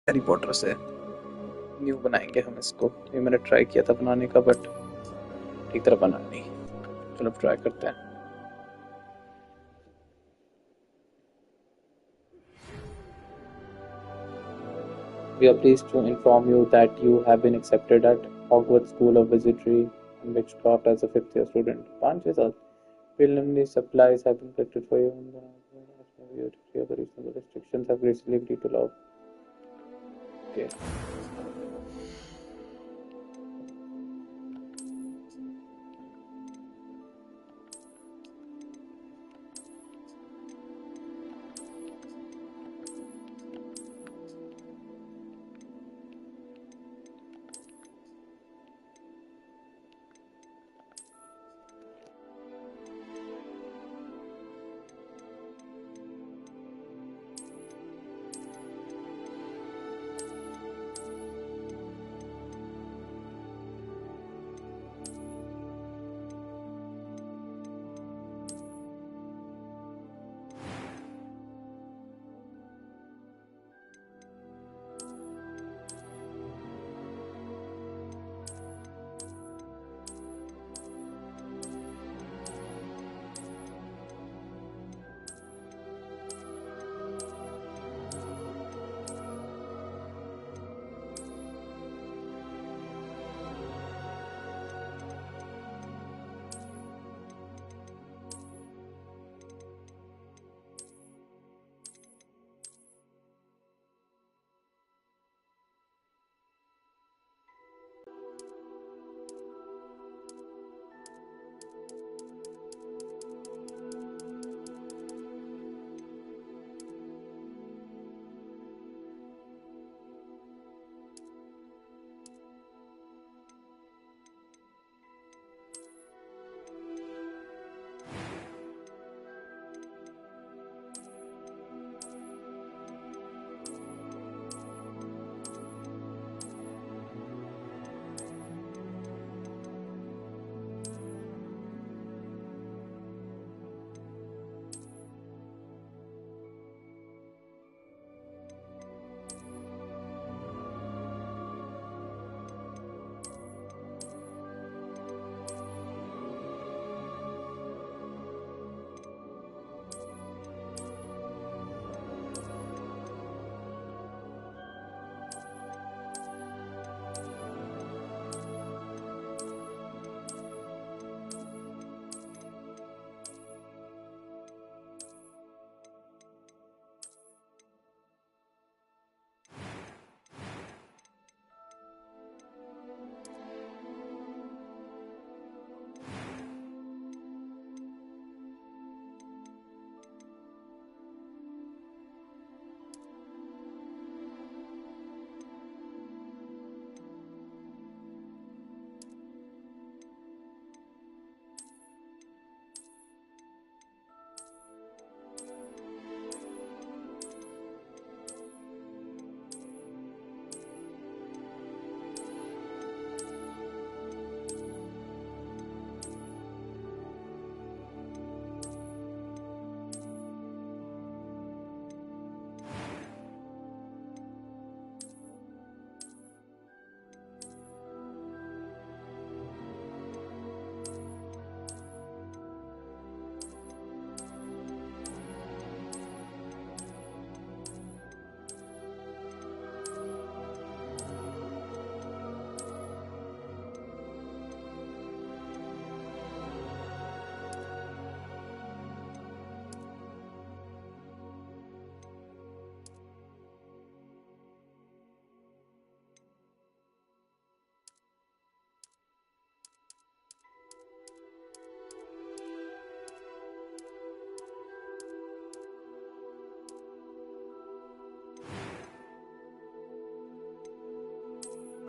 Harry Potter से new बनाएंगे हम इसको। ये मैंने ट्राई किया था बनाने का, बट ठीक तरह बना नहीं। चलो ट्राई करते हैं। We are pleased to inform you that you have been accepted at Hogwarts School of Wizardry and Witchcraft as a fifth-year student. 5 साल preliminary supplies have been collected for you. The reasonable restrictions have gracefully agreed to allow. Okay.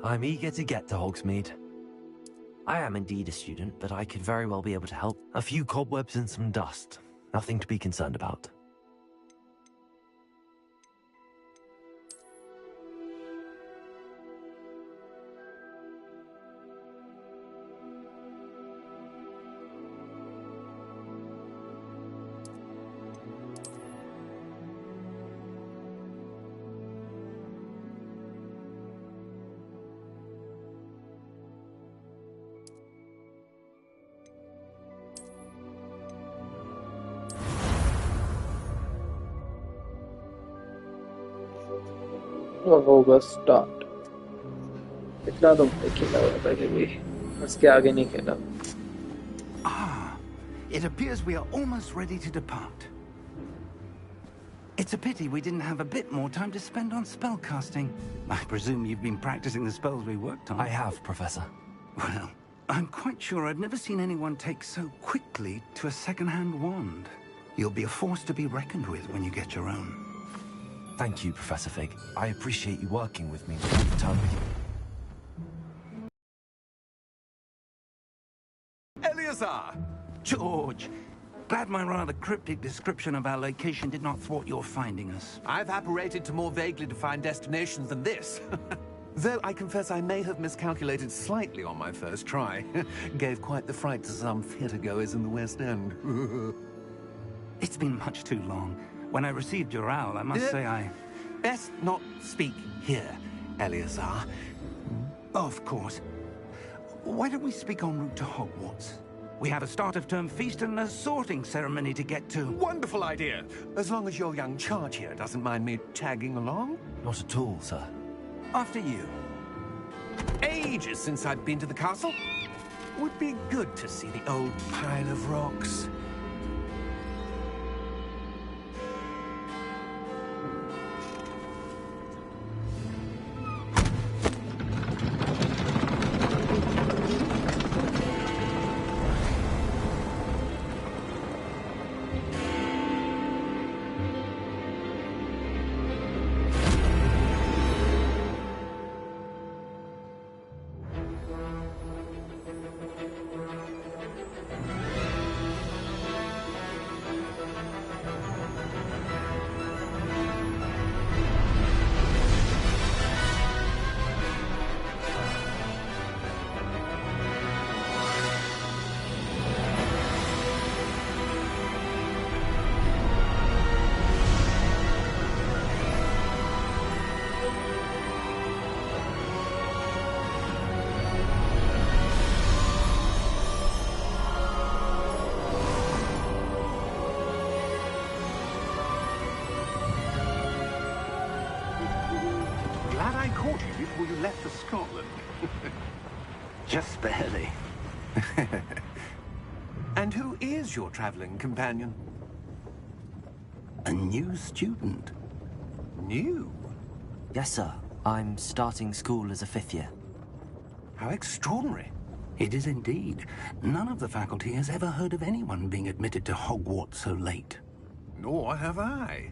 I'm eager to get to Hogsmeade. I am indeed a student, but I could very well be able to help. A few cobwebs and some dust. Nothing to be concerned about. ओह बस start. इतना तो मैंने खेला हुआ पहले भी, उसके आगे नहीं खेला। Ah, it appears we are almost ready to depart. It's a pity we didn't have a bit more time to spend on spellcasting. I presume you've been practicing the spells we worked on. I have, Professor. Well, I'm quite sure I've never seen anyone take so quickly to a second-hand wand. You'll be a force to be reckoned with when you get your own. Thank you, Professor Fig. I appreciate you working with me all the time with you. Eleazar! George! Glad my rather cryptic description of our location did not thwart your finding us. I've apparated to more vaguely defined destinations than this. Though I confess I may have miscalculated slightly on my first try. Gave quite the fright to some theatre-goers in the West End. It's been much too long. When I received your owl, I must say I... Best not speak here, Eleazar. Of course. Why don't we speak en route to Hogwarts? We have a start-of-term feast and a sorting ceremony to get to. Wonderful idea. As long as your young charge here doesn't mind me tagging along. Not at all, sir. After you. Ages since I've been to the castle. Would be good to see the old pile of rocks. Glad I caught you before you left for Scotland. Just barely. And who is your traveling companion? A new student. New? Yes, sir. I'm starting school as a 5th year. How extraordinary. It is indeed. None of the faculty has ever heard of anyone being admitted to Hogwarts so late. Nor have I.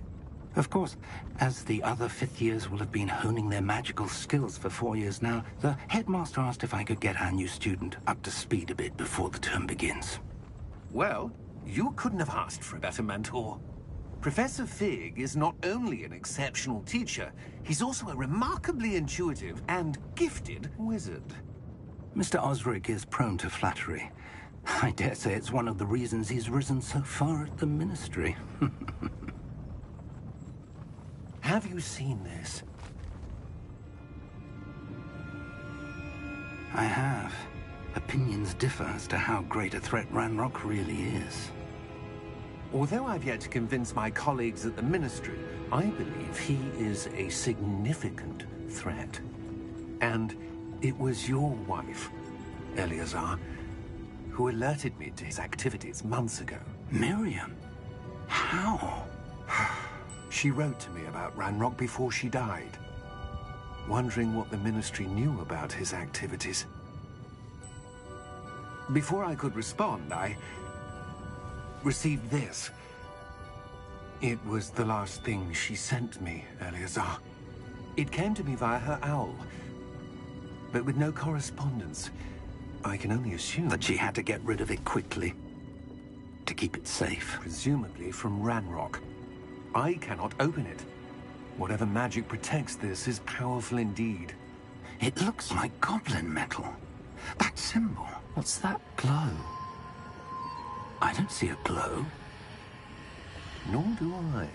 Of course, as the other 5th years will have been honing their magical skills for 4 years now, the headmaster asked if I could get our new student up to speed a bit before the term begins. Well, you couldn't have asked for a better mentor. Professor Fig is not only an exceptional teacher, he's also a remarkably intuitive and gifted wizard. Mr. Osric is prone to flattery. I dare say it's one of the reasons he's risen so far at the Ministry. Have you seen this? I have. Opinions differ as to how great a threat Ranrock really is. Although I've yet to convince my colleagues at the Ministry, I believe he is a significant threat. And it was your wife, Eleazar, who alerted me to his activities months ago. Miriam? How? She wrote to me about Ranrock before she died, wondering what the Ministry knew about his activities. Before I could respond, I received this. It was the last thing she sent me, Eleazar. It came to me via her owl, but with no correspondence. I can only assume That she had to get rid of it quickly, to keep it safe. presumably from Ranrock. I cannot open it. Whatever magic protects this is powerful indeed. It looks like goblin metal. That symbol. What's that glow? I don't see a glow. Nor do I.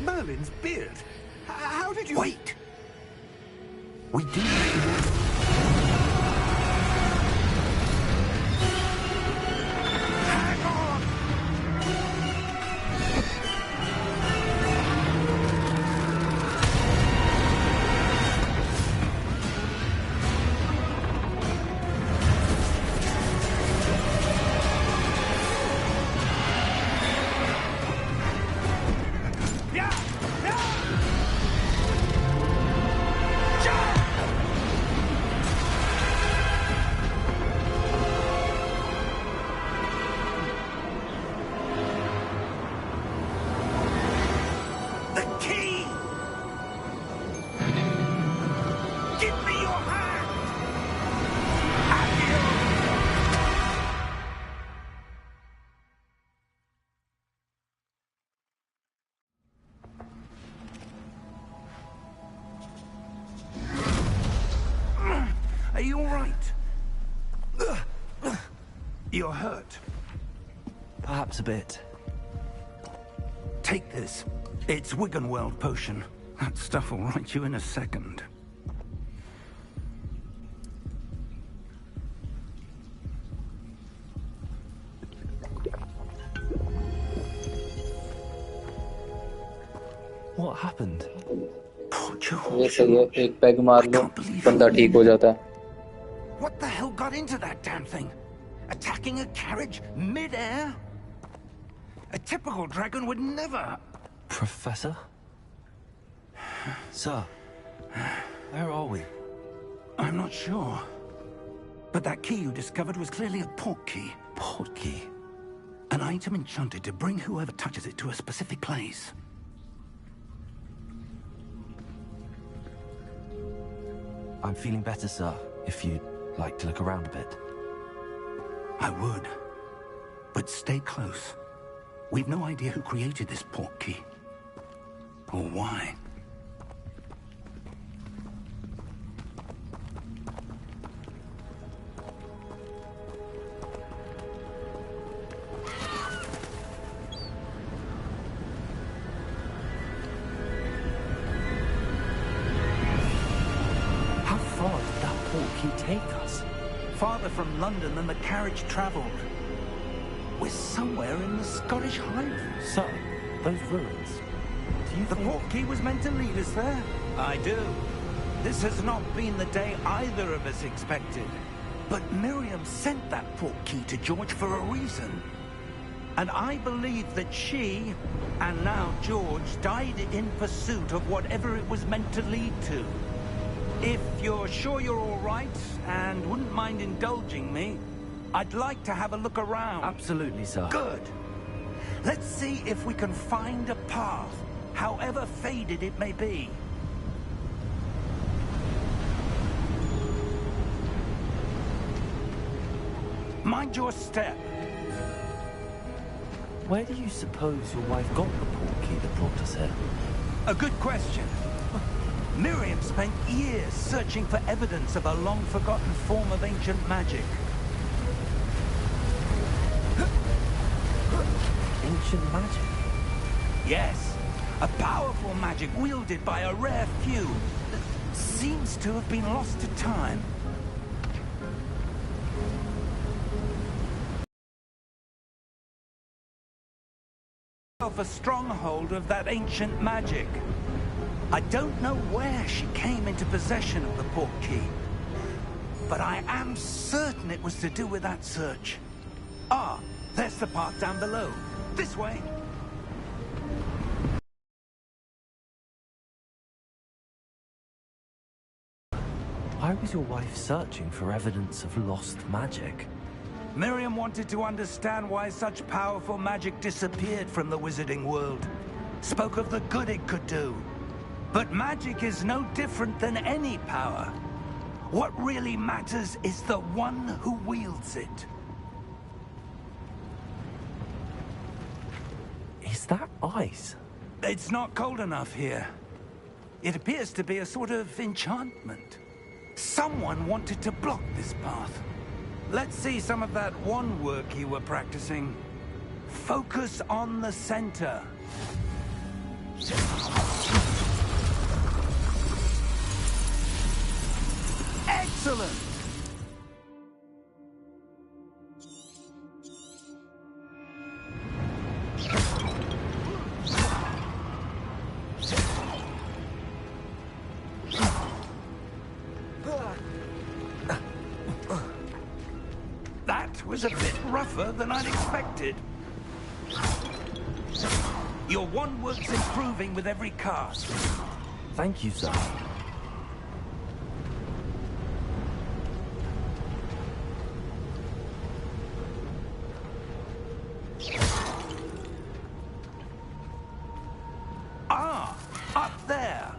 Merlin's beard. How did you... Wait! We do you all right? You're hurt. Perhaps a bit. Take this. It's Wiggenweld potion. That stuff will right you in a second. What happened? Poor ये George. सही है, एक peg मार लो, बंदा ठीक हो जाता है. What the hell got into that damn thing? Attacking a carriage mid-air? A typical dragon would never... Professor? Sir, where are we? I'm not sure. But that key you discovered was clearly a port key. Port key? An item enchanted to bring whoever touches it to a specific place. I'm feeling better, sir, if you'd like to look around a bit. I would. But stay close. We've no idea who created this port key. Or why. How far did that port key take us? Farther from London than the carriage travelled. We're somewhere in the Scottish Highlands. Sir, those ruins. Do you The think... port key was meant to lead us there? I do. This has not been the day either of us expected. But Miriam sent that port key to George for a reason. And I believe that she, and now George, died in pursuit of whatever it was meant to lead to. If you're sure you're all right, and wouldn't mind indulging me, I'd like to have a look around. Absolutely, sir. Good. Let's see if we can find a path, however faded it may be. Mind your step. Where do you suppose your wife got the port key that brought us here? A good question. Miriam spent years searching for evidence of a long-forgotten form of ancient magic. Ancient magic? Yes, a powerful magic wielded by a rare few that seems to have been lost to time. Of a stronghold of that ancient magic. I don't know where she came into possession of the port key, but I am certain it was to do with that search. Ah, there's the path down below. This way. Why was your wife searching for evidence of lost magic? Miriam wanted to understand why such powerful magic disappeared from the wizarding world. Spoke of the good it could do. But magic is no different than any power. What really matters is the one who wields it. Is that ice? It's not cold enough here. It appears to be a sort of enchantment. Someone wanted to block this path. Let's see some of that one work you were practicing. Focus on the center. Excellent! That was a bit rougher than I'd expected. Your one work's improving with every cast. Thank you, sir. Ah, up there.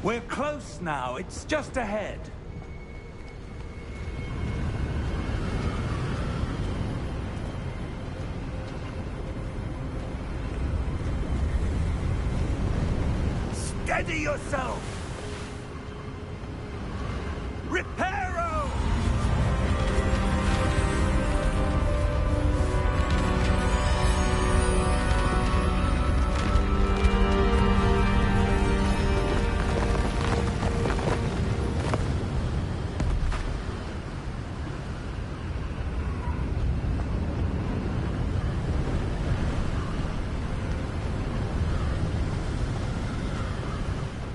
We're close now. It's just ahead. Steady yourself! Reparo!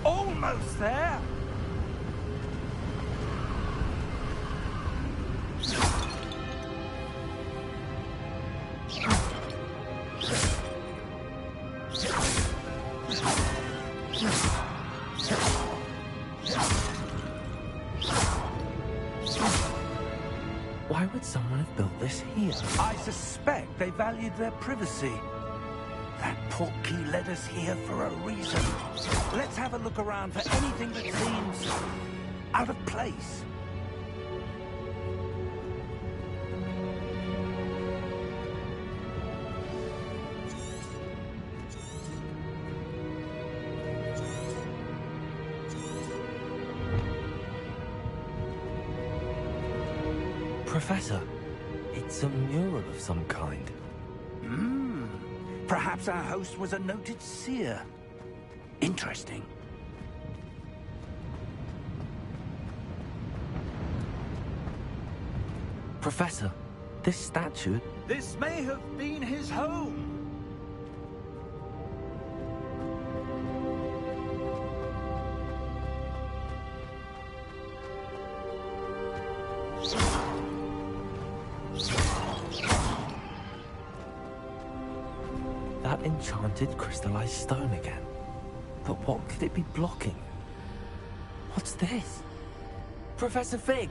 Almost there! Why would someone have built this here? I suspect they valued their privacy. That portkey led us here for a reason. Let's have a look around for anything that seems out of place. Professor, it's a mural of some kind. Perhaps our host was a noted seer. Interesting. Professor, this statue... This may have been his home. That enchanted crystallized stone again. But what could it be blocking? What's this? Professor Fig!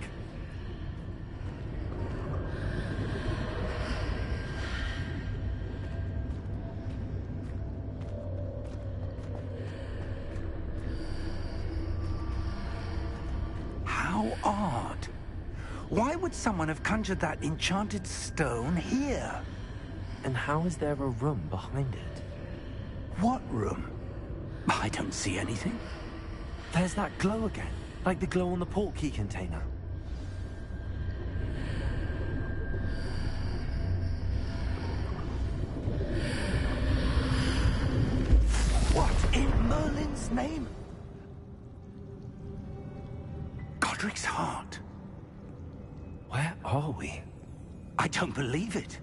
How odd. Why would someone have conjured that enchanted stone here? And how is there a room behind it? What room? I don't see anything. There's that glow again, like the glow on the portkey container. What in Merlin's name? Godric's heart. Where are we? I don't believe it.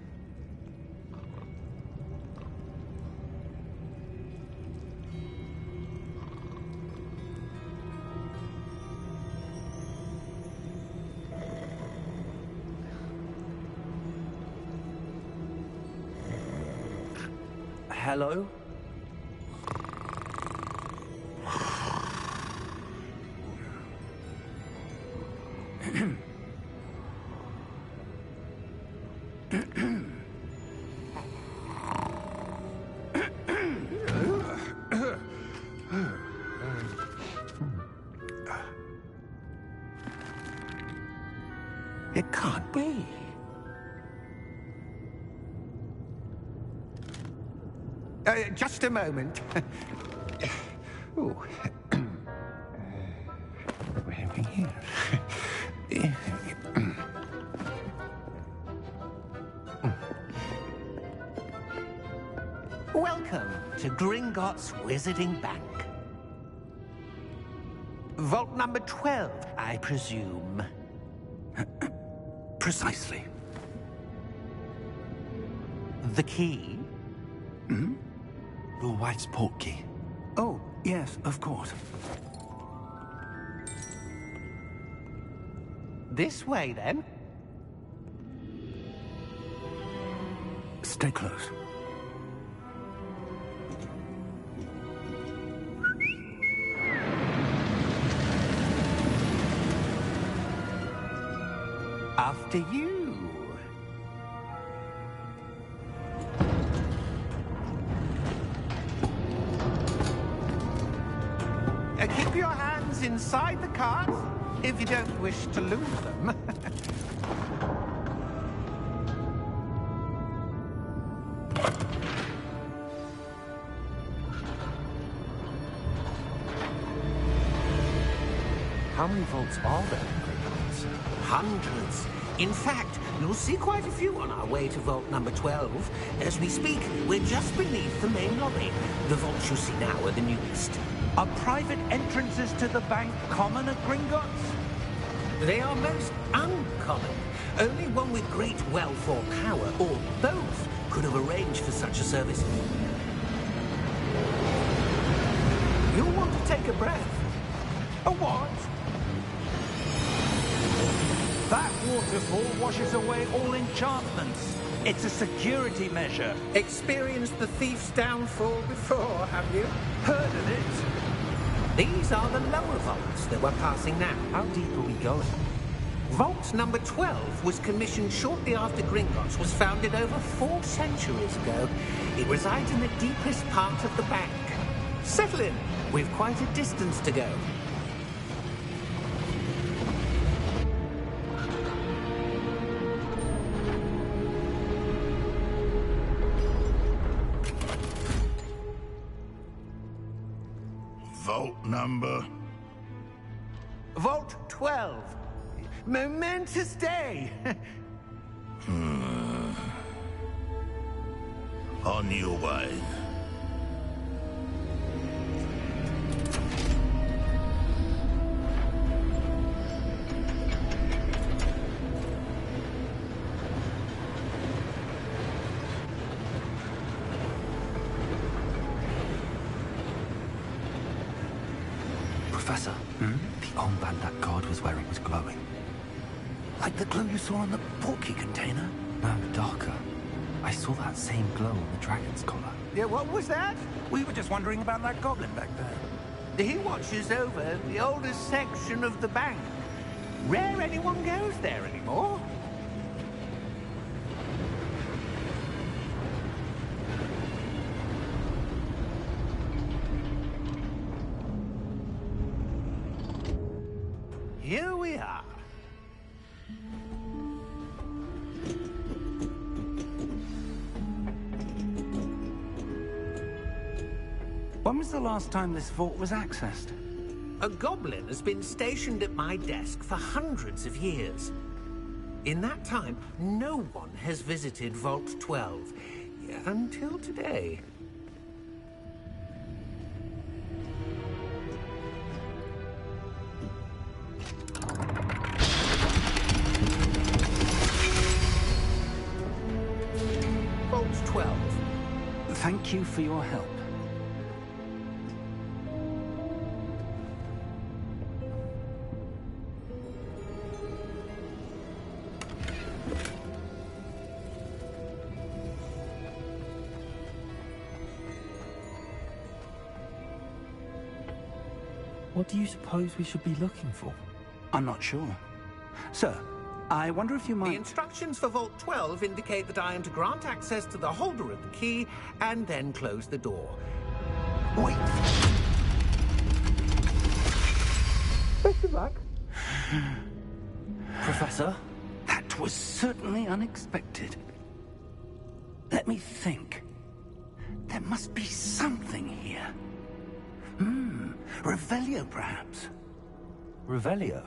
Hello? It can't be. Just a moment. Oh. Where are we here? Welcome to Gringotts Wizarding Bank. Vault number 12, I presume. Precisely. The key? Your wife's portkey. Oh, yes, of course. This way, then. Stay close. After you. Keep your hands inside the cart, if you don't wish to lose them. How many vaults are there in Gringotts? Hundreds. In fact, you'll see quite a few on our way to vault number 12. As we speak, we're just beneath the main lobby. The vaults you see now are the newest. Are private entrances to the bank common at Gringotts? They are most uncommon. Only one with great wealth or power, or both, could have arranged for such a service. You'll want to take a breath. A what? That waterfall washes away all enchantments. It's a security measure. Experienced the thief's downfall before, have you? Heard of it? These are the lower vaults that we're passing now. How deep are we going? Vault number 12 was commissioned shortly after Gringotts was founded over 4 centuries ago. It resides in the deepest part of the bank. Settle in. We've quite a distance to go. Vault number? Vault 12. Momentous day. On your way. Professor, the armband that guard was wearing was glowing. Like the glow you saw on the portkey container? No, darker. I saw that same glow on the dragon's collar. Yeah, what was that? We were just wondering about that goblin back there. He watches over the oldest section of the bank. Rare anyone goes there anymore. Here we are. When was the last time this vault was accessed? A goblin has been stationed at my desk for hundreds of years. In that time, no one has visited Vault 12. Until today. Vault 12. Thank you for your help. What do you suppose we should be looking for? I'm not sure. Sir, I wonder if you The might... instructions for Vault 12 indicate that I am to grant access to the holder of the key and then close the door. Wait! Best of luck. Professor? That was certainly unexpected. Let me think. There must be something here. Revelio, perhaps? Revelio?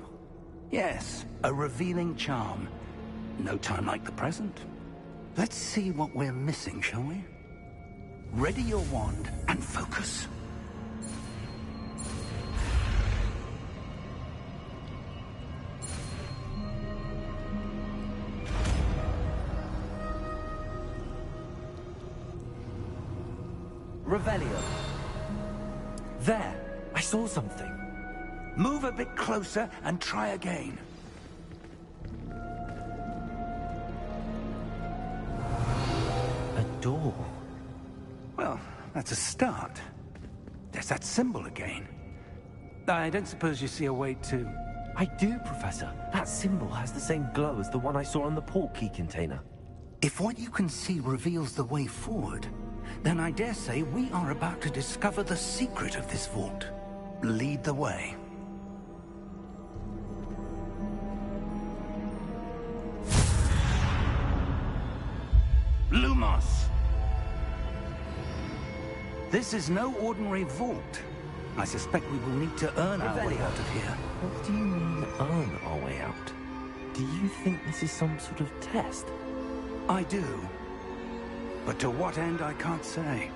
Yes, a revealing charm. No time like the present. Let's see what we're missing, shall we? Ready your wand and focus. Revelio. There! I saw something. Move a bit closer and try again. A door. Well, that's a start. There's that symbol again. I don't suppose you see a way to... I do, Professor. That symbol has the same glow as the one I saw on the portkey container. If what you can see reveals the way forward, then I dare say we are about to discover the secret of this vault. Lead the way. Lumos! This is no ordinary vault. I suspect we will need to earn our way out of here. What do you mean, earn our way out? Do you think this is some sort of test? I do. But to what end, I can't say.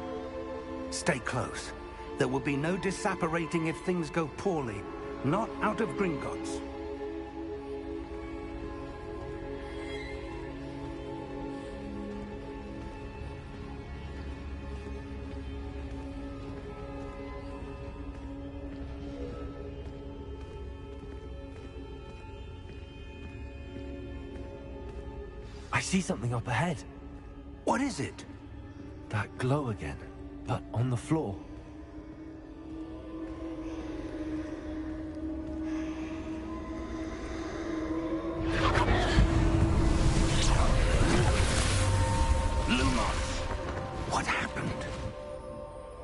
Stay close. There will be no disapparating if things go poorly. Not out of Gringotts. I see something up ahead. What is it? That glow again, but on the floor. Lumos! What happened?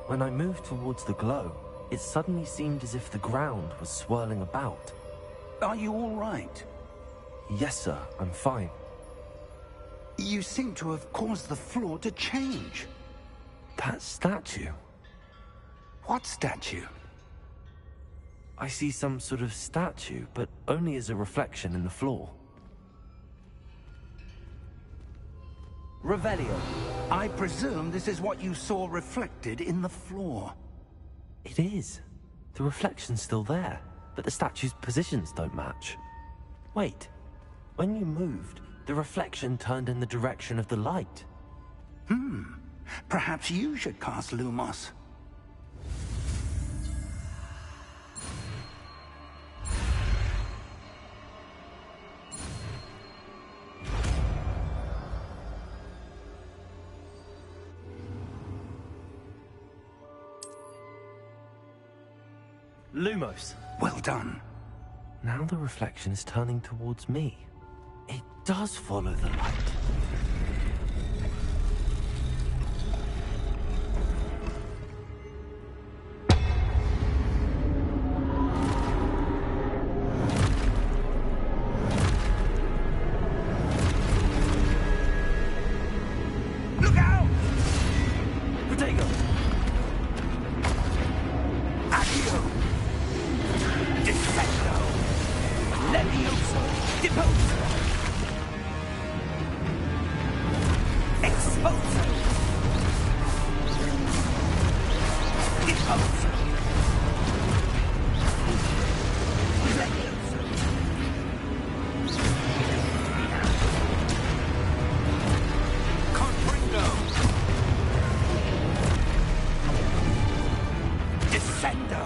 When I moved towards the glow, it suddenly seemed as if the ground was swirling about. Are you all right? Yes, sir, I'm fine. You seem to have caused the floor to change. That statue. What statue? I see some sort of statue, but only as a reflection in the floor. Revelio. I presume this is what you saw reflected in the floor. It is. The reflection's still there, but the statue's positions don't match. Wait. When you moved, the reflection turned in the direction of the light. Perhaps you should cast Lumos. Lumos. Well done. Now the reflection is turning towards me. It does follow the light. Look out! Protego! Accio! Defendo! Levioso! Deposo! Exposo! Deposo! Levioso! Confringo! Descendo!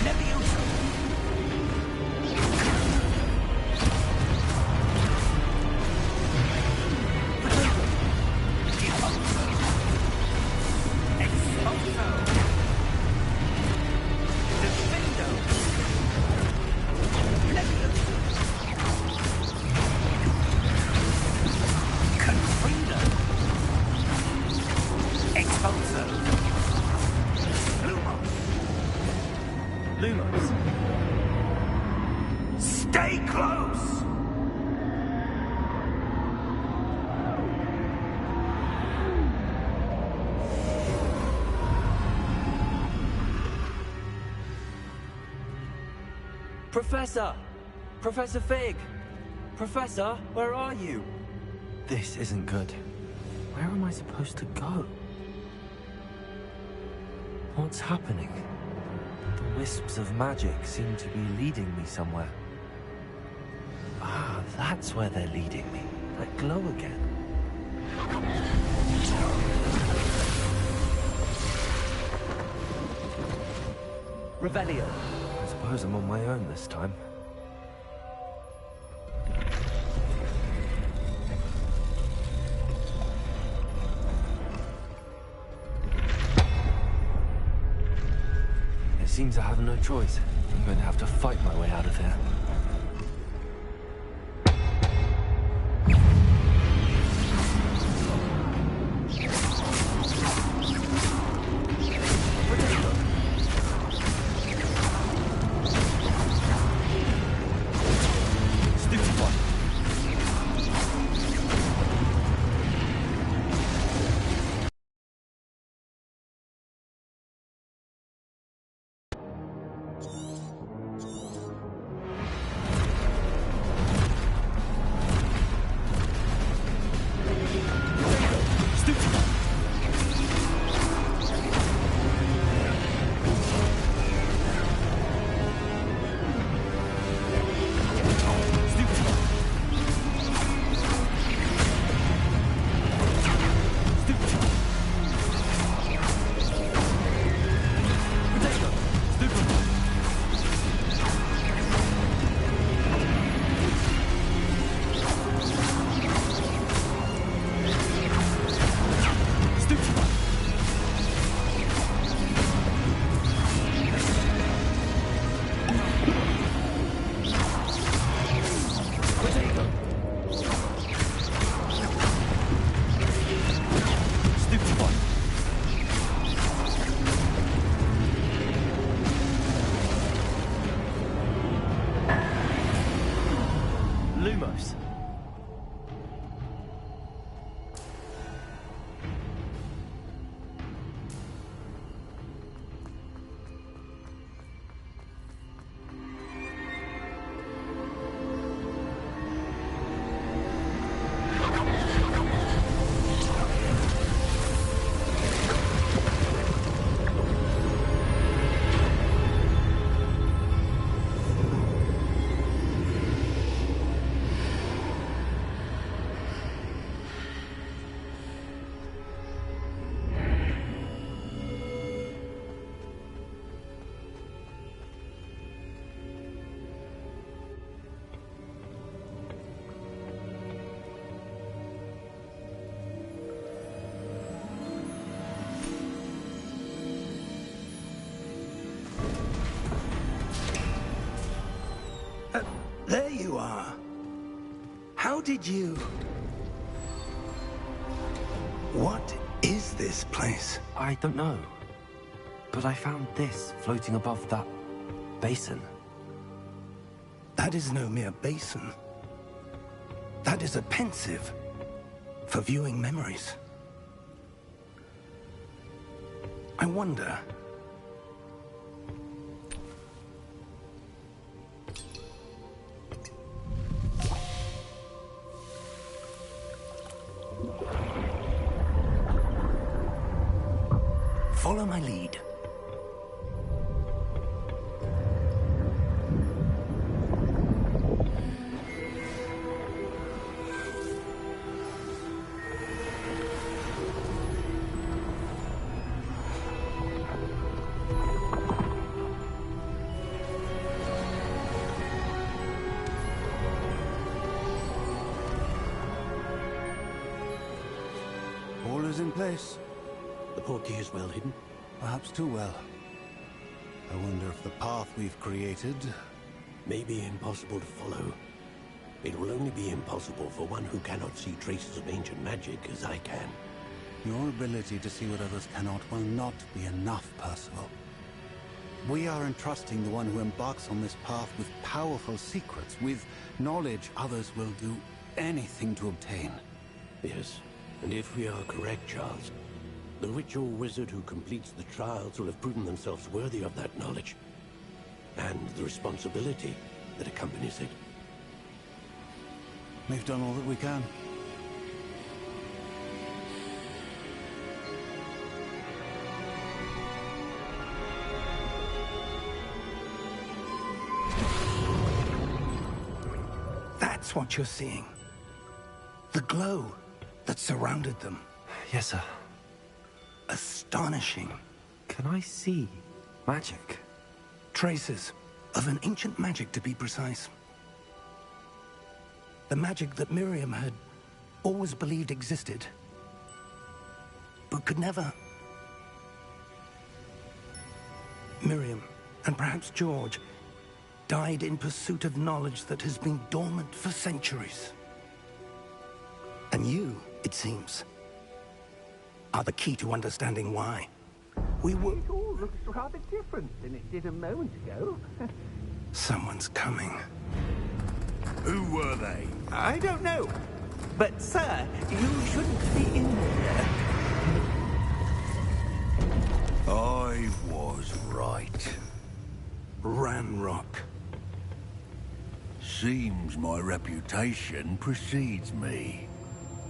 Levioso! Lumos. Stay close! Professor! Professor Fig! Professor, where are you? This isn't good. Where am I supposed to go? What's happening? The wisps of magic seem to be leading me somewhere. Ah, that's where they're leading me. That glow again. Revelio. I suppose I'm on my own this time. It seems I have no choice. I'm going to have to fight my way out of here. did you? What is this place? I don't know. But I found this floating above that basin. That is no mere basin. That is a pensive for viewing memories. I wonder... Follow my lead. All is in place. The portkey is well hidden. Perhaps too well. I wonder if the path we've created... May be impossible to follow. It will only be impossible for one who cannot see traces of ancient magic as I can. Your ability to see what others cannot will not be enough, Percival. We are entrusting the one who embarks on this path with powerful secrets, with knowledge others will do anything to obtain. Yes, and if we are correct, Charles, the witch or wizard who completes the trials will have proven themselves worthy of that knowledge, and the responsibility that accompanies it. We've done all that we can. That's what you're seeing. The glow that surrounded them. Yes, sir. Astonishing. Can I see magic? Traces of an ancient magic, to be precise. The magic that Miriam had always believed existed, but could never. Miriam, and perhaps George, died in pursuit of knowledge that has been dormant for centuries. And you, it seems, are the key to understanding why. We were... It all looks rather different than it did a moment ago. Someone's coming. Who were they? I don't know. But, sir, you shouldn't be in there. I was right. Ranrock. Seems my reputation precedes me.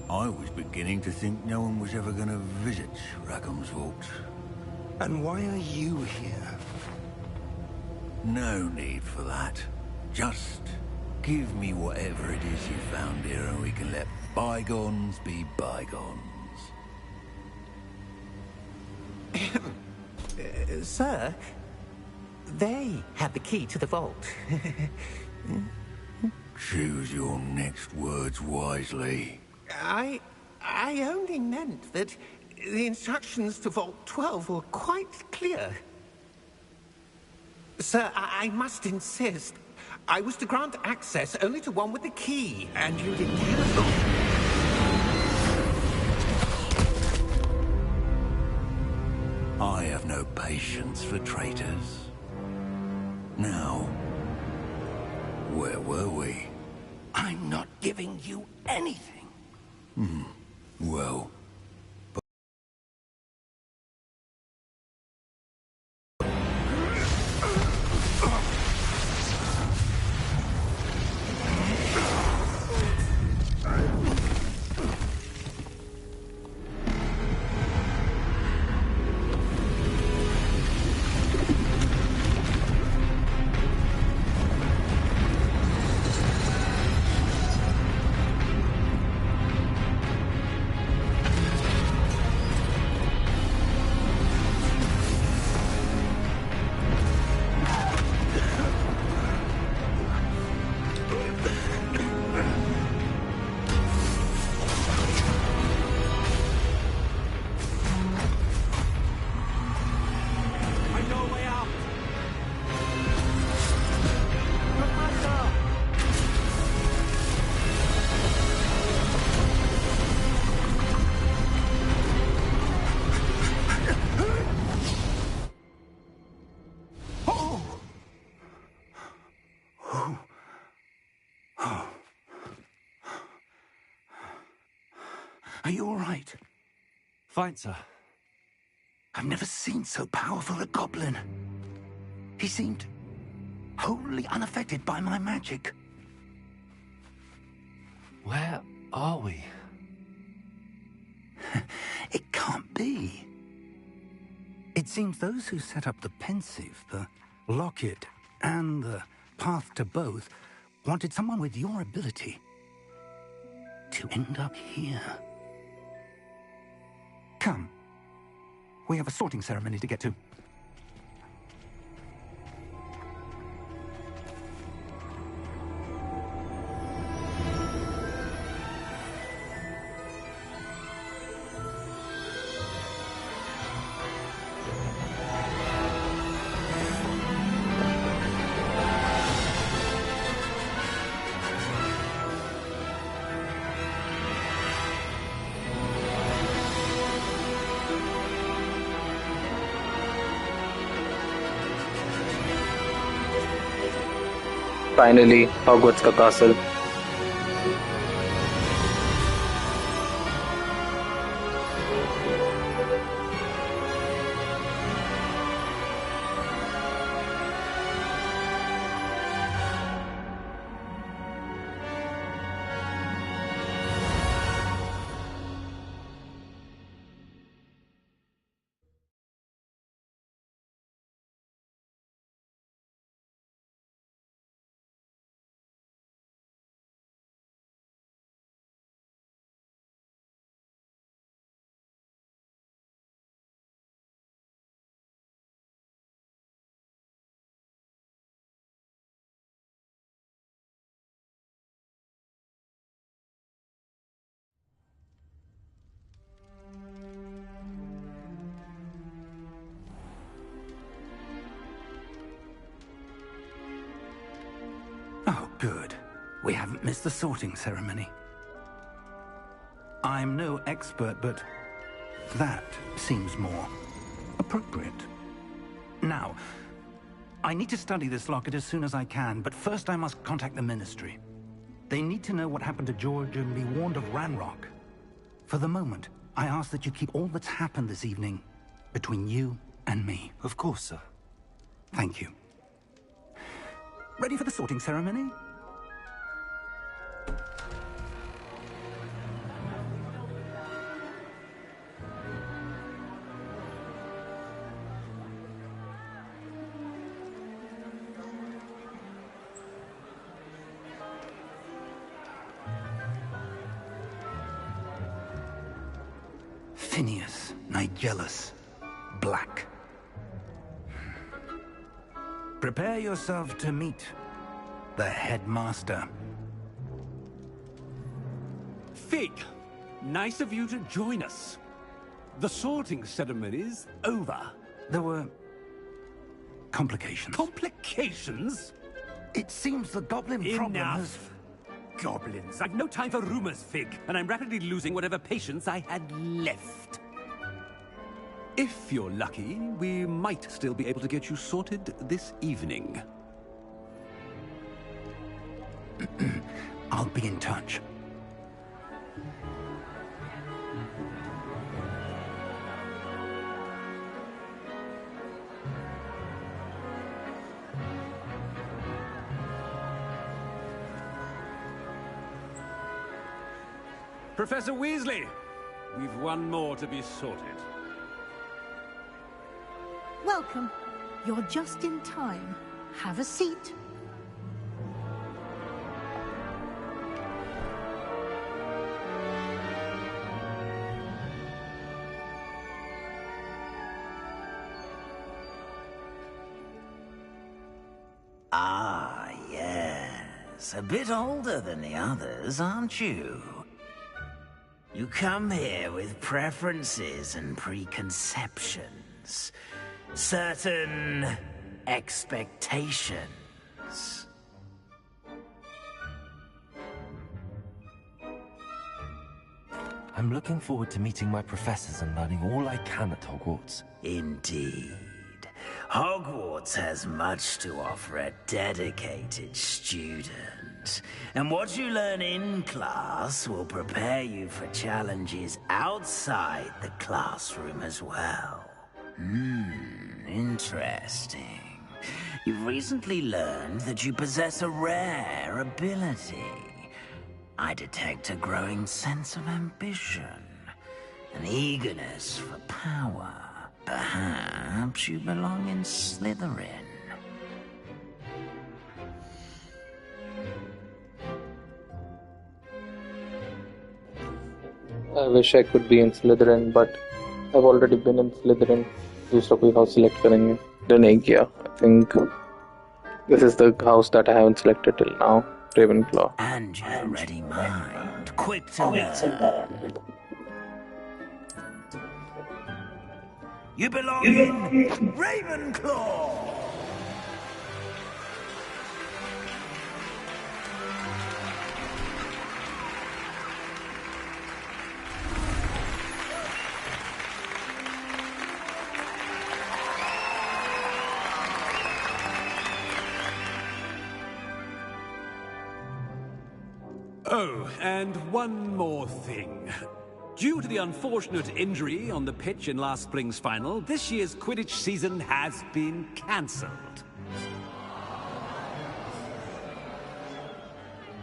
I was beginning to think no one was ever going to visit Rackham's vault. And why are you here? No need for that. Just give me whatever it is you found here and we can let bygones be bygones. Sir, they had the key to the vault. Choose your next words wisely. I only meant that the instructions to Vault 12 were quite clear. Sir, I must insist. I was to grant access only to one with the key, and you didn't have it. I have no patience for traitors. Now, where were we? I'm not giving you anything. Well, Are you all right? Fine, sir. I've never seen so powerful a goblin. He seemed wholly unaffected by my magic. Where are we? It can't be. It seems those who set up the pensive, the locket, and the path to both wanted someone with your ability to end up here. Come. We have a sorting ceremony to get to. Finally, Hogwarts का castle. Oh, good. We haven't missed the sorting ceremony. I'm no expert, but that seems more appropriate. Now, I need to study this locket as soon as I can, but first I must contact the Ministry. They need to know what happened to George and be warned of Ranrock. For the moment, I ask that you keep all that's happened this evening between you and me. Of course, sir. Thank you. Ready for the sorting ceremony? Phineas Nigellus Black. Prepare yourself to meet the headmaster. Fig, nice of you to join us. The sorting ceremony's over. There were complications. Complications? It seems the goblin problem has... Enough. Goblins. I've no time for rumors, Fig, and I'm rapidly losing whatever patience I had left. If you're lucky, we might still be able to get you sorted this evening. I'll be in touch. Professor Weasley, we've one more to be sorted. Welcome. You're just in time. Have a seat. Ah, yes. A bit older than the others, aren't you? You come here with preferences and preconceptions. Certain expectations. I'm looking forward to meeting my professors and learning all I can at Hogwarts. Indeed. Hogwarts has much to offer a dedicated student. And what you learn in class will prepare you for challenges outside the classroom as well. Interesting. You've recently learned that you possess a rare ability. I detect a growing sense of ambition, an eagerness for power. Perhaps you belong in Slytherin. I wish I could be in Slytherin, but I've already been in Slytherin. दूसरा कोई house select करेंगे तो नहीं किया. I think this is the house that I haven't selected till now. Ravenclaw. And you're ready mind, quick to learn. You belong in Ravenclaw! Oh, and one more thing. Due to the unfortunate injury on the pitch in last spring's final, this year's Quidditch season has been cancelled.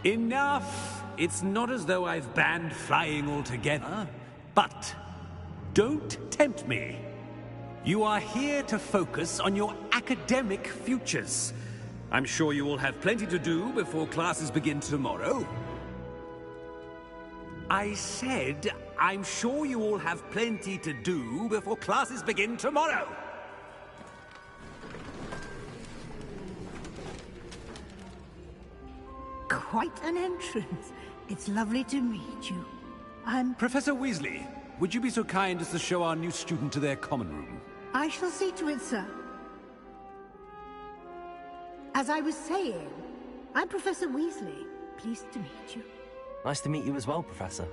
Enough! It's not as though I've banned flying altogether, but don't tempt me. You are here to focus on your academic futures. I'm sure you will have plenty to do before classes begin tomorrow. I said, I'm sure you all have plenty to do before classes begin tomorrow. Quite an entrance. It's lovely to meet you. I'm... Professor Weasley, would you be so kind as to show our new student to their common room? I shall see to it, sir. As I was saying, I'm Professor Weasley. Pleased to meet you. Nice to meet you as well, Professor.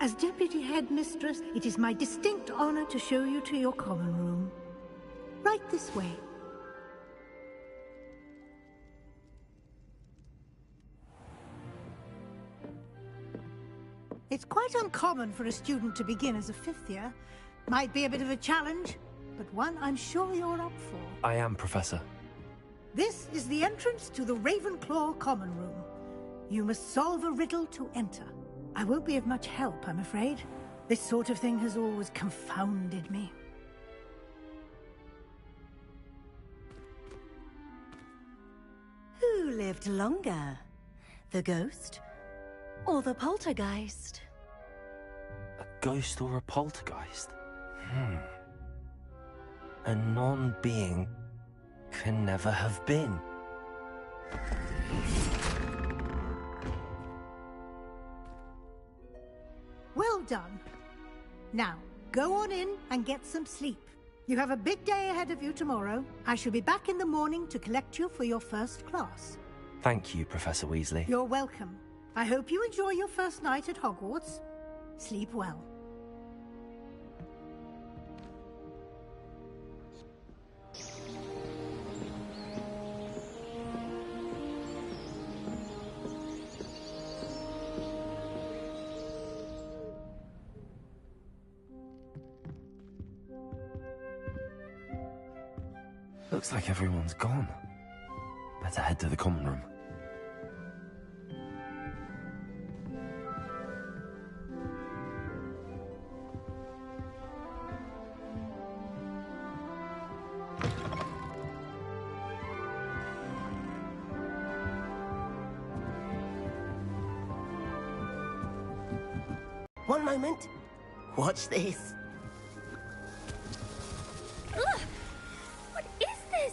As Deputy Headmistress, it is my distinct honor to show you to your common room. Right this way. It's quite uncommon for a student to begin as a fifth year. Might be a bit of a challenge, but one I'm sure you're up for. I am, Professor. This is the entrance to the Ravenclaw common room. You must solve a riddle to enter. I won't be of much help, I'm afraid. This sort of thing has always confounded me. Who lived longer? The ghost or the poltergeist? A ghost or a poltergeist? A non-being can never have been. Well done. Now, go on in and get some sleep. You have a big day ahead of you tomorrow. I shall be back in the morning to collect you for your first class. Thank you, Professor Weasley. You're welcome. I hope you enjoy your first night at Hogwarts. Sleep well. Looks like everyone's gone. Better head to the common room. One moment. Watch this. Ugh! What is this?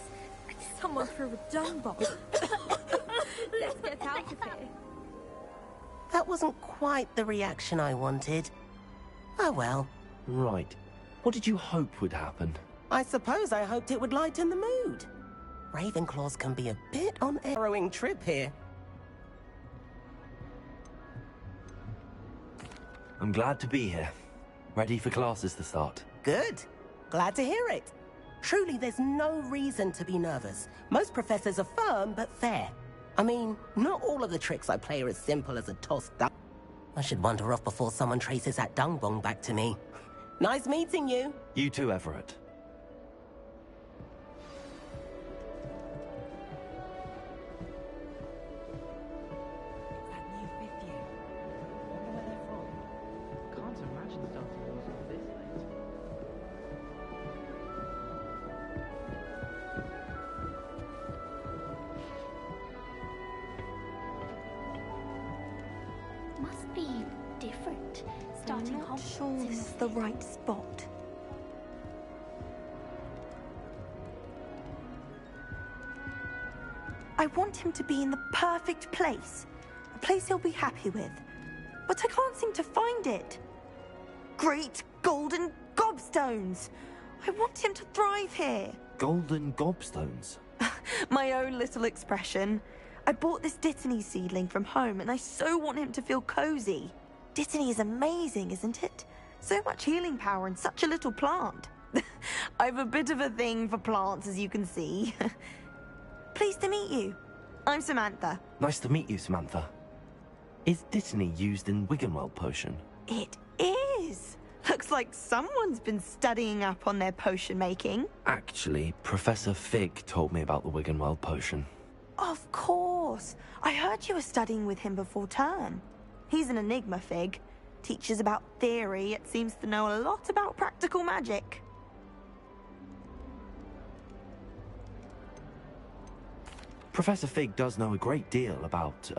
Someone threw a dung bomb. Let's get out of here. That wasn't quite the reaction I wanted. Oh well. Right. What did you hope would happen? I suppose I hoped it would lighten the mood. Ravenclaws can be a bit on a harrowing trip here. I'm glad to be here. Ready for classes to start. Good. Glad to hear it. Truly, there's no reason to be nervous. Most professors are firm but fair. I mean, not all of the tricks I play are as simple as a tossed duck. I should wander off before someone traces that dung bong back to me. Nice meeting you. You too, Everett. Must be different. Starting I'm not Hogwarts sure in this is the right spot. I want him to be in the perfect place. A place he'll be happy with. But I can't seem to find it. Great golden gobstones! I want him to thrive here. Golden gobstones? My own little expression. I bought this Dittany seedling from home and I so want him to feel cozy. Dittany is amazing, isn't it? So much healing power in such a little plant. I've a bit of a thing for plants, as you can see. Pleased to meet you. I'm Samantha. Nice to meet you, Samantha. Is Dittany used in Wiggenweld potion? It is. Looks like someone's been studying up on their potion making. Actually, Professor Fig told me about the Wiggenweld potion. Of course. I heard you were studying with him before term. He's an enigma, Fig. Teaches about theory, yet seems to know a lot about practical magic. Professor Fig does know a great deal about,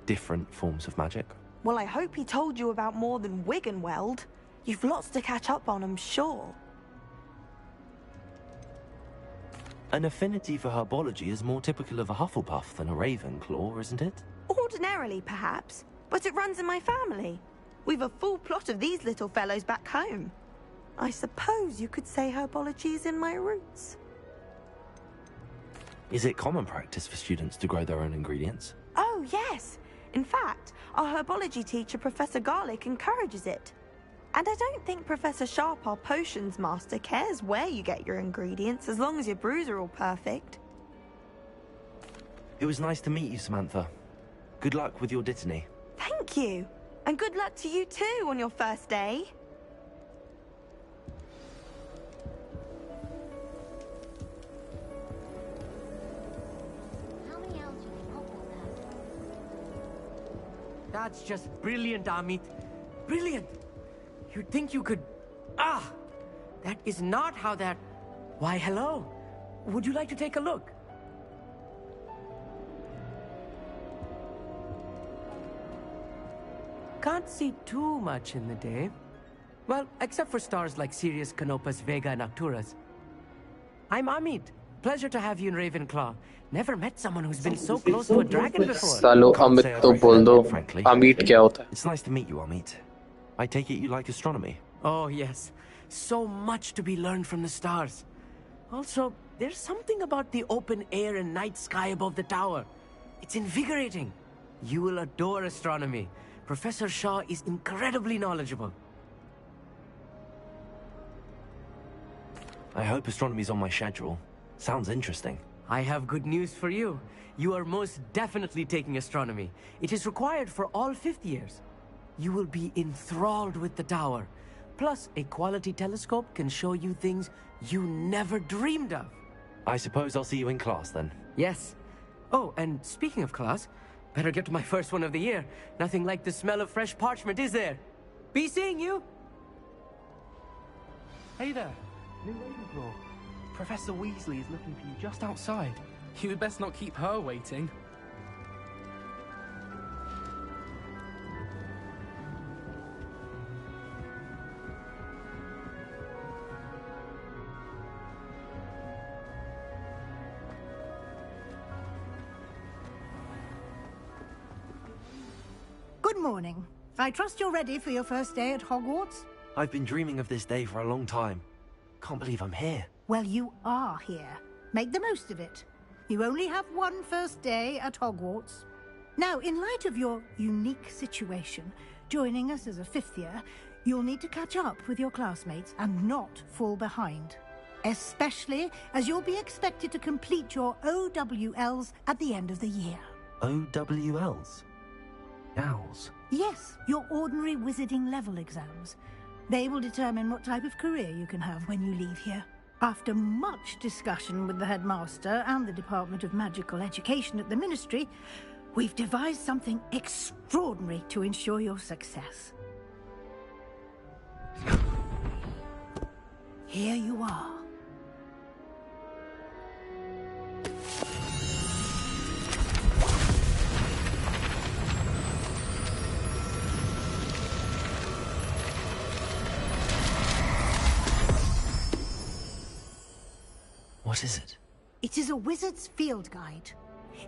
different forms of magic. Well, I hope he told you about more than Wiggenweld. You've lots to catch up on, I'm sure. An affinity for herbology is more typical of a Hufflepuff than a Ravenclaw, isn't it? Ordinarily, perhaps, but it runs in my family. We've a full plot of these little fellows back home. I suppose you could say herbology is in my roots. Is it common practice for students to grow their own ingredients? Oh, yes. In fact, our herbology teacher, Professor Garlick, encourages it. And I don't think Professor Sharp, our potions master, cares where you get your ingredients, as long as your brews are all perfect. It was nice to meet you, Samantha. Good luck with your Dittany. Thank you. And good luck to you too on your first day. How many elves do you think Hogwarts has? That's just brilliant, Amit. Brilliant! You'd think you could... Ah! That is not how that... Why, hello. Would you like to take a look? Can't see too much in the day. Well, except for stars like Sirius, Canopus, Vega, and Arcturus. I'm Amit. Pleasure to have you in Ravenclaw. Never met someone who's been so close to a dragon before. सालो अमित तो बोल दो अमित क्या होता है? It's nice to meet you, Amit. I take it you like astronomy. Oh, yes. So much to be learned from the stars. Also, there's something about the open air and night sky above the tower. It's invigorating. You will adore astronomy. Professor Shaw is incredibly knowledgeable. I hope astronomy's on my schedule. Sounds interesting. I have good news for you. You are most definitely taking astronomy. It is required for all fifth years. You will be enthralled with the tower. Plus, a quality telescope can show you things you never dreamed of. I suppose I'll see you in class then. Yes. Oh, and speaking of class, better get to my first one of the year. Nothing like the smell of fresh parchment, is there? Be seeing you! Hey there, new Ravenclaw. Professor Weasley is looking for you just outside. You'd best not keep her waiting. Good morning. I trust you're ready for your first day at Hogwarts? I've been dreaming of this day for a long time. Can't believe I'm here. Well, you are here. Make the most of it. You only have one first day at Hogwarts. Now, in light of your unique situation, joining us as a fifth year, you'll need to catch up with your classmates and not fall behind. especially as you'll be expected to complete your OWLs at the end of the year. OWLs? Owls? Yes, your ordinary wizarding level exams. They will determine what type of career you can have when you leave here. After much discussion with the headmaster and the Department of Magical Education at the Ministry, we've devised something extraordinary to ensure your success. Here you are. What is it? It is a wizard's field guide.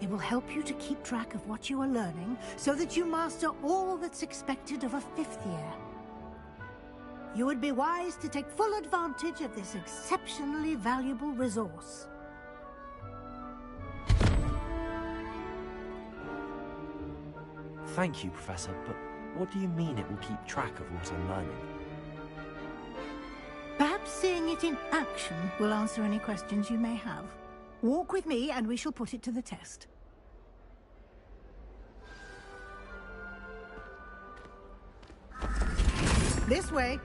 It will help you to keep track of what you are learning so that you master all that's expected of a 5th year. You would be wise to take full advantage of this exceptionally valuable resource. Thank you, Professor, but what do you mean it will keep track of what I'm learning? Perhaps seeing it in action will answer any questions you may have. Walk with me and we shall put it to the test. This way.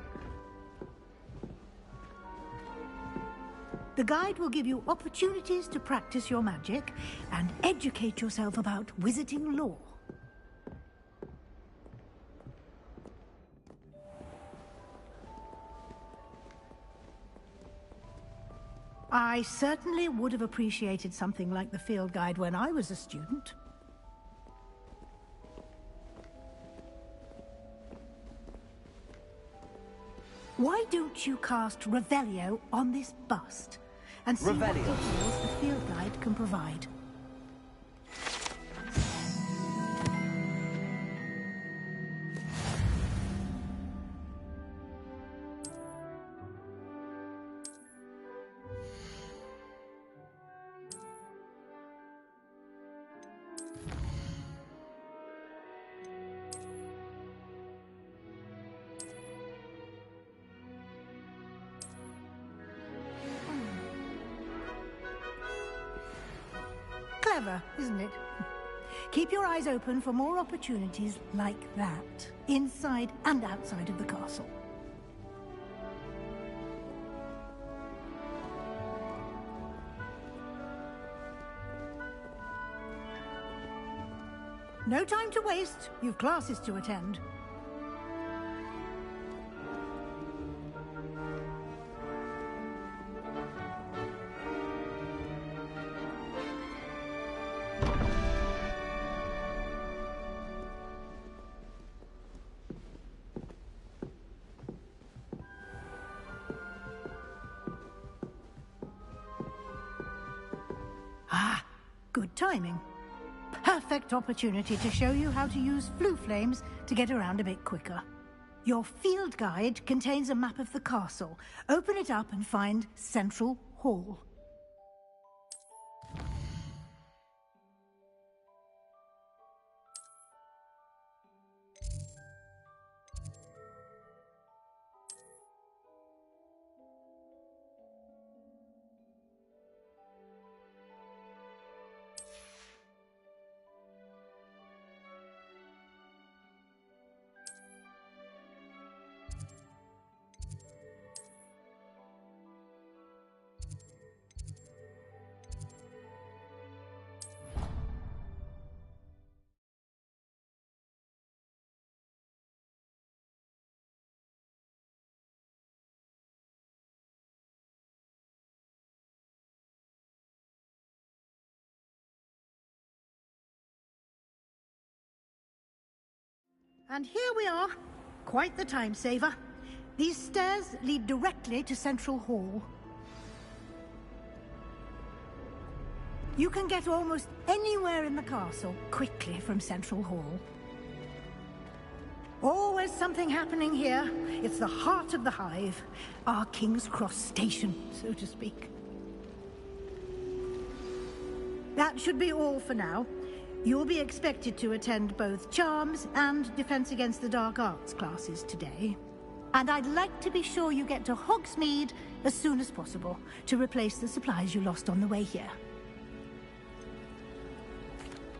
The guide will give you opportunities to practice your magic and educate yourself about wizarding lore. I certainly would have appreciated something like the field guide when I was a student. Why don't you cast Revelio on this bust and see what details the field guide can provide? Clever, isn't it? Keep your eyes open for more opportunities like that, inside and outside of the castle. No time to waste. You've classes to attend. Ah, good timing. Perfect opportunity to show you how to use flue flames to get around a bit quicker. Your field guide contains a map of the castle. Open it up and find Central Hall. And here we are. Quite the time saver. These stairs lead directly to Central Hall. You can get almost anywhere in the castle quickly from Central Hall. Always something happening here. It's the heart of the hive. Our King's Cross station, so to speak. That should be all for now. You'll be expected to attend both Charms and Defense Against the Dark Arts classes today. And I'd like to be sure you get to Hogsmeade as soon as possible to replace the supplies you lost on the way here.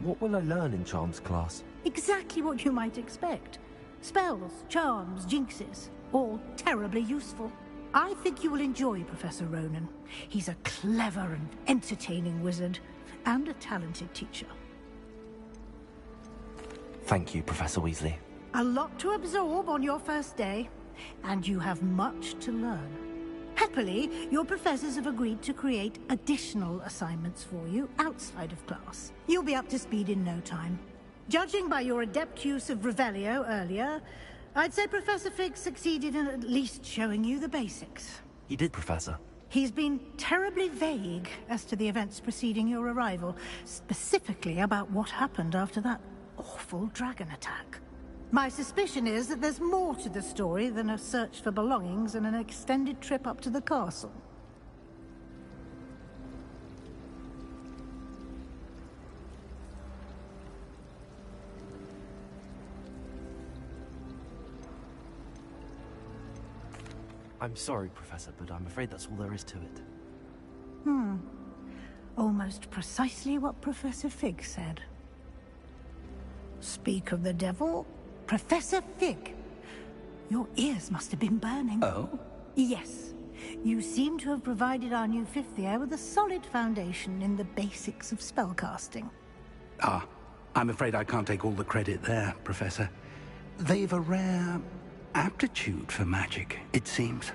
What will I learn in Charms class? Exactly what you might expect. Spells, charms, jinxes, all terribly useful. I think you will enjoy Professor Ronan. He's a clever and entertaining wizard, and a talented teacher. Thank you, Professor Weasley. A lot to absorb on your first day, and you have much to learn. Happily, your professors have agreed to create additional assignments for you outside of class. You'll be up to speed in no time. Judging by your adept use of Revelio earlier, I'd say Professor Fig succeeded in at least showing you the basics. He did, Professor. He's been terribly vague as to the events preceding your arrival, specifically about what happened after that awful dragon attack. My suspicion is that there's more to the story than a search for belongings and an extended trip up to the castle. I'm sorry, Professor, but I'm afraid that's all there is to it. Almost precisely what Professor Fig said. Speak of the devil, Professor Fig. Your ears must have been burning. Oh? Yes. You seem to have provided our new fifth year with a solid foundation in the basics of spellcasting. Ah, I'm afraid I can't take all the credit there, Professor. They've a rare aptitude for magic, it seems.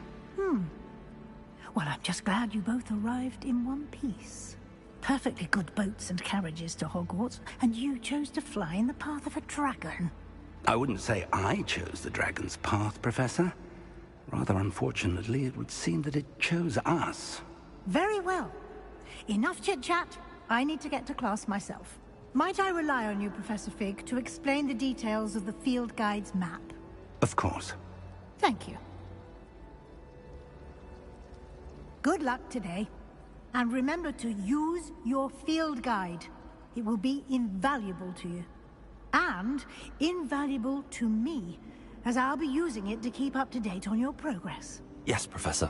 Well, I'm just glad you both arrived in one piece. Perfectly good boats and carriages to Hogwarts, and you chose to fly in the path of a dragon. I wouldn't say I chose the dragon's path, Professor. Rather unfortunately, it would seem that it chose us. Very well. Enough chit-chat. I need to get to class myself. Might I rely on you, Professor Fig, to explain the details of the field guide's map? Of course. Thank you. Good luck today. And remember to use your field guide. It will be invaluable to you. And invaluable to me, as I'll be using it to keep up to date on your progress. Yes, Professor.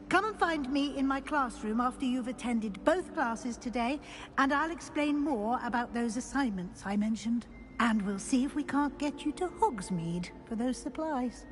Come and find me in my classroom after you've attended both classes today, and I'll explain more about those assignments I mentioned. And we'll see if we can't get you to Hogsmeade for those supplies.